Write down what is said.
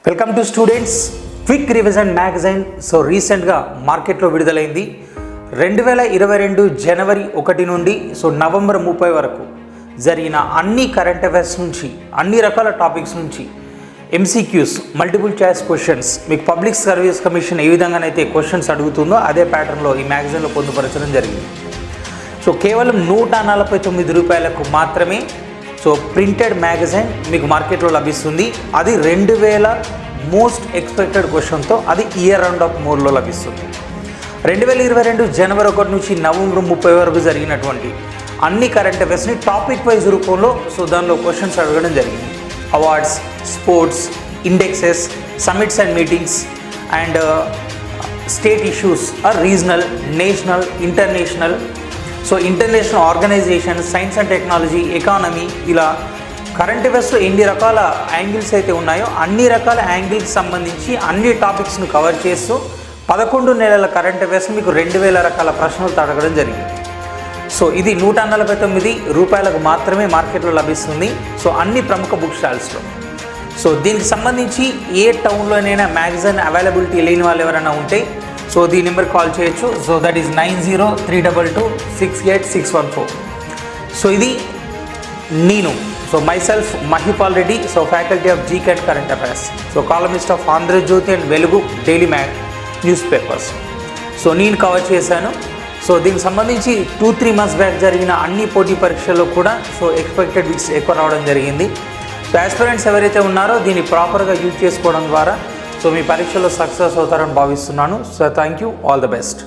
Welcome to students quick revision magazine. So రీసెంట్గా మార్కెట్లో విడుదలైంది 2022 జనవరి 1 నుండి నవంబర్ 30 వరకు జరిగిన అన్ని కరెంట్ అఫైర్స్ నుంచి అన్ని రకాల టాపిక్స్ నుంచి ఎంసీక్యూస్ మల్టిపుల్ చాయిస్ క్వశ్చన్స్ మీకు పబ్లిక్ సర్వీస్ కమిషన్ ఏ విధంగానైతే క్వశ్చన్స్ అడుగుతుందో అదే ప్యాటర్న్లో ఈ మ్యాగజైన్లో పొందుపరచడం జరిగింది. కేవలం 149 రూపాయలకు మాత్రమే ప్రింటెడ్ మ్యాగజైన్ మీకు మార్కెట్లో లభిస్తుంది. అది 2000 మోస్ట్ ఎక్స్పెక్టెడ్ క్వశ్చన్తో అది ఇయర్ రౌండ్ ఆఫ్ మోడ్లో లభిస్తుంది. 2022 జనవరి 1 నుంచి నవంబర్ 30 వరకు జరిగినటువంటి అన్ని కరెంట్ అఫైర్స్ని టాపిక్ వైజ్ రూపంలో దానిలో క్వశ్చన్స్ అడగడం జరిగింది. Awards, sports, indexes, summits and meetings and state issues or regional, national, international, international organisation, science and technology, economy, ఇలా కరెంట్ అఫైర్స్లో ఎన్ని రకాల యాంగిల్స్ అయితే ఉన్నాయో అన్ని రకాల యాంగిల్కి సంబంధించి అన్ని టాపిక్స్ను కవర్ చేస్తూ 11 నెలల కరెంట్ అఫైర్స్ మీకు 2000 రకాల ప్రశ్నలు అడగడం జరిగింది. ఇది 149 రూపాయలకు మాత్రమే మార్కెట్లో లభిస్తుంది. అన్ని ప్రముఖ బుక్ స్టాల్స్లో. దీనికి సంబంధించి ఏ టౌన్లోనైనా మ్యాగజైన్ అవైలబిలిటీ లేని వాళ్ళు ఎవరైనా ఉంటే దీని నెంబర్ కాల్ చేయొచ్చు. That is 9032268614. ఇది నేను myself Mahipal Reddy, faculty of GK and current affairs, columnist of Andhra-Jyoti and Velugu daily news papers. నేను కవర్ చేశాను. దీనికి సంబంధించి 2-3 మంత్స్ బ్యాక్ జరిగిన అన్ని పోటీ పరీక్షల్లో కూడా ఎక్స్పెక్టెడ్ బిట్స్ ఎక్కువ రావడం జరిగింది. ఆస్పిరెంట్స్ ఎవరైతే ఉన్నారో దీన్ని ప్రాపర్గా యూజ్ చేసుకోవడం ద్వారా మీ పరీక్షలో సక్సెస్ అవుతారని భావిస్తున్నాను. Thank you, all the best.